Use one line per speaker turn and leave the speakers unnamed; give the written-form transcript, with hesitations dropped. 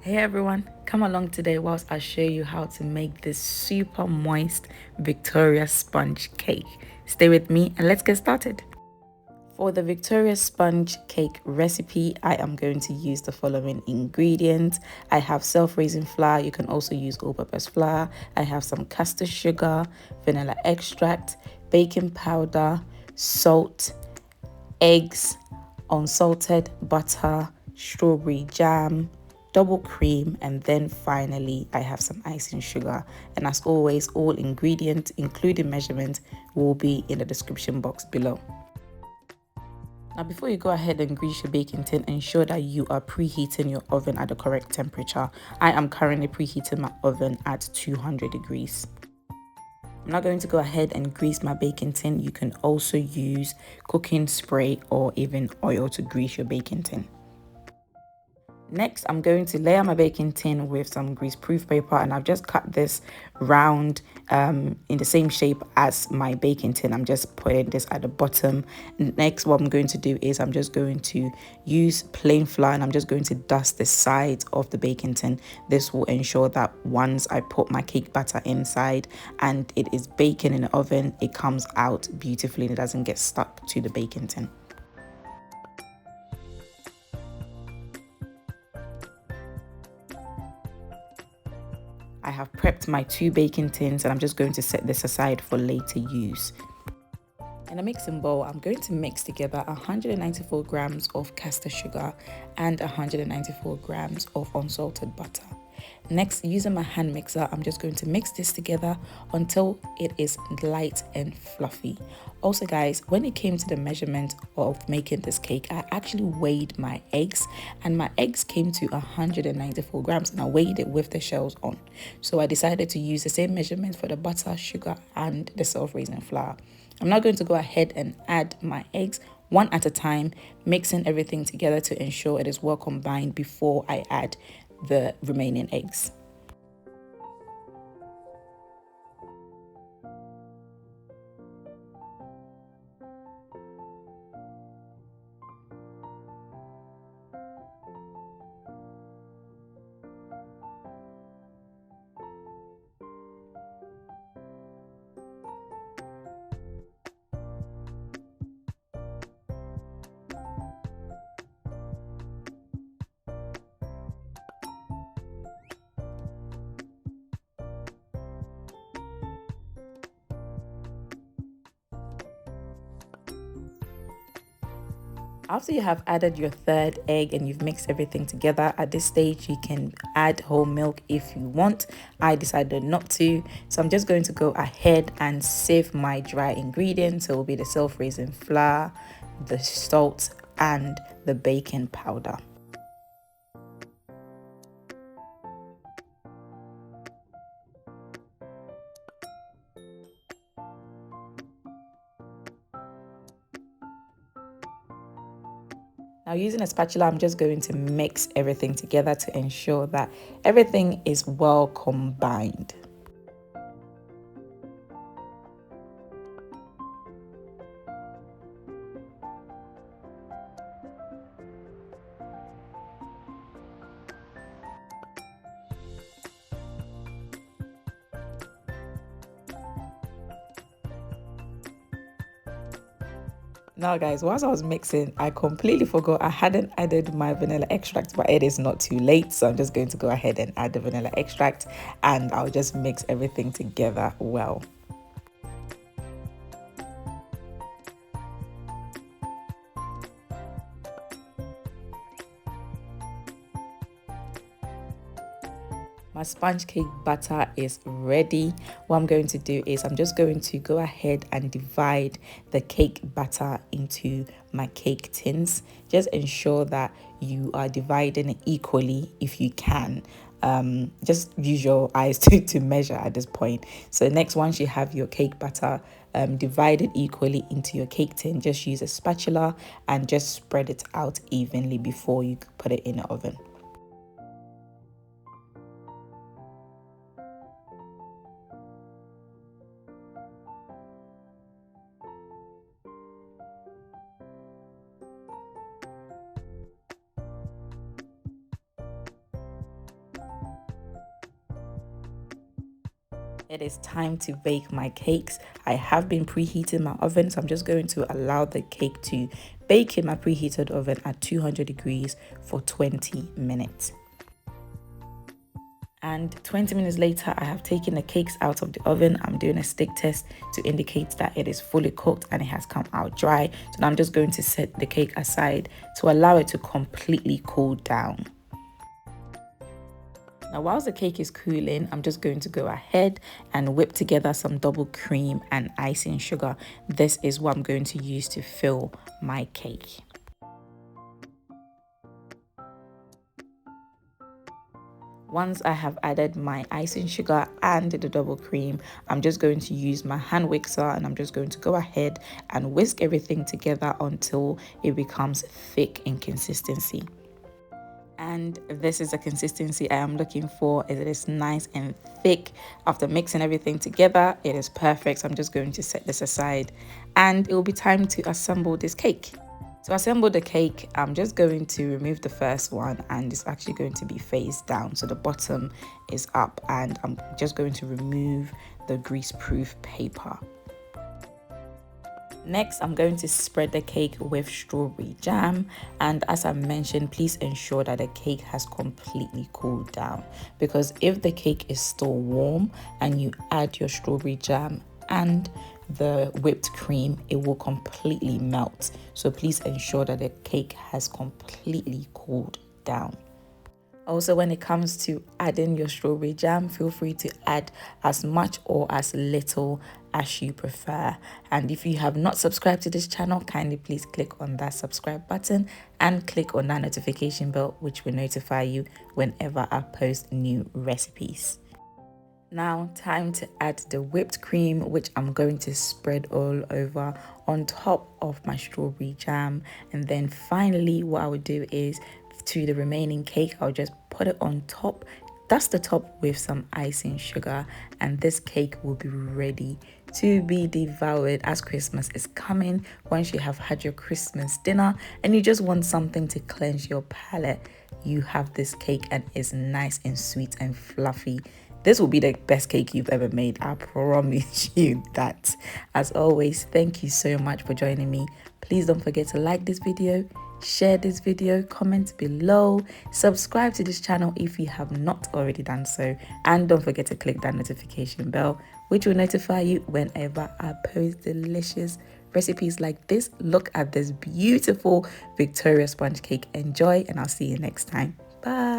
Hey everyone, come along today whilst I show you how to make this super moist Victoria sponge cake. Stay with me and let's get started. For the Victoria sponge cake recipe, I am going to use the following ingredients. I have self-raising flour. You can also use all-purpose flour. I have some caster sugar, vanilla extract, baking powder, salt, eggs, unsalted butter, strawberry jam, double cream, and then finally I have some icing sugar. And as always, all ingredients including measurement will be in the description box below. Now before you go ahead and grease your baking tin, ensure that you are preheating your oven at the correct temperature. I am currently preheating my oven at 200 degrees. I'm not going to go ahead and grease my baking tin. You can also use cooking spray or even oil to grease your baking tin. Next, I'm going to layer my baking tin with some grease-proof paper, and I've just cut this round in the same shape as my baking tin. I'm just putting this at the bottom. Next, what I'm going to do is I'm just going to use plain flour and I'm just going to dust the sides of the baking tin. This will ensure that once I put my cake batter inside and it is baking in the oven, it comes out beautifully and it doesn't get stuck to the baking tin. I have prepped my 2 baking tins and I'm just going to set this aside for later use. In a mixing bowl, I'm going to mix together 194 grams of caster sugar and 194 grams of unsalted butter. Next, using my hand mixer, I'm just going to mix this together until it is light and fluffy. Also guys, when it came to the measurement of making this cake, I actually weighed my eggs and my eggs came to 194 grams and I weighed it with the shells on. So I decided to use the same measurement for the butter, sugar and the self-raising flour. I'm now going to go ahead and add my eggs one at a time, mixing everything together to ensure it is well combined before I add the remaining eggs. After you have added your third egg and you've mixed everything together, at this stage you can add whole milk if you want. I decided not to, so I'm just going to go ahead and sieve my dry ingredients. So it will be the self-raising flour, the salt and the baking powder. Now using a spatula, I'm just going to mix everything together to ensure that everything is well combined. Now guys, whilst I was mixing, I completely forgot I hadn't added my vanilla extract, but it is not too late. So I'm just going to go ahead and add the vanilla extract and I'll just mix everything together well. My sponge cake batter is ready. What I'm going to do is I'm just going to go ahead and divide the cake batter into my cake tins. Just ensure that you are dividing it equally if you can. Just use your eyes to measure at this point. So next, once you have your cake batter divided equally into your cake tin, just use a spatula and just spread it out evenly before you put it in the oven. It is time to bake my cakes. I have been preheating my oven, so I'm just going to allow the cake to bake in my preheated oven at 200 degrees for 20 minutes. And 20 minutes later, I have taken the cakes out of the oven. I'm doing a stick test to indicate that it is fully cooked and it has come out dry. So now I'm just going to set the cake aside to allow it to completely cool down. Now, whilst the cake is cooling, I'm just going to go ahead and whip together some double cream and icing sugar. This is what I'm going to use to fill my cake. Once I have added my icing sugar and the double cream, I'm just going to use my hand whisker and I'm just going to go ahead and whisk everything together until it becomes thick in consistency. And this is the consistency I am looking for. It is nice and thick. After mixing everything together, it is perfect. So I'm just going to set this aside and it will be time to assemble this cake. To assemble the cake, I'm just going to remove the first one and it's actually going to be face down. So the bottom is up and I'm just going to remove the grease-proof paper. Next, I'm going to spread the cake with strawberry jam, and as I mentioned, please ensure that the cake has completely cooled down, because if the cake is still warm and you add your strawberry jam and the whipped cream, it will completely melt. So please ensure that the cake has completely cooled down. Also, when it comes to adding your strawberry jam, feel free to add as much or as little as you prefer. And if you have not subscribed to this channel, kindly please click on that subscribe button and click on that notification bell, which will notify you whenever I post new recipes. Now, time to add the whipped cream, which I'm going to spread all over on top of my strawberry jam. And then finally, what I would do is to the remaining cake, I'll just put it on top, dust the top with some icing sugar, and this cake will be ready to be devoured as Christmas is coming. Once you have had your Christmas dinner and you just want something to cleanse your palate, you have this cake and it's nice and sweet and fluffy. This will be the best cake you've ever made. I promise you that. As always, thank you so much for joining me. Please don't forget to like this video, share this video, comment below, subscribe to this channel if you have not already done so, and don't forget to click that notification bell, which will notify you whenever I post delicious recipes like this. Look at this beautiful Victoria sponge cake. Enjoy, and I'll see you next time. Bye.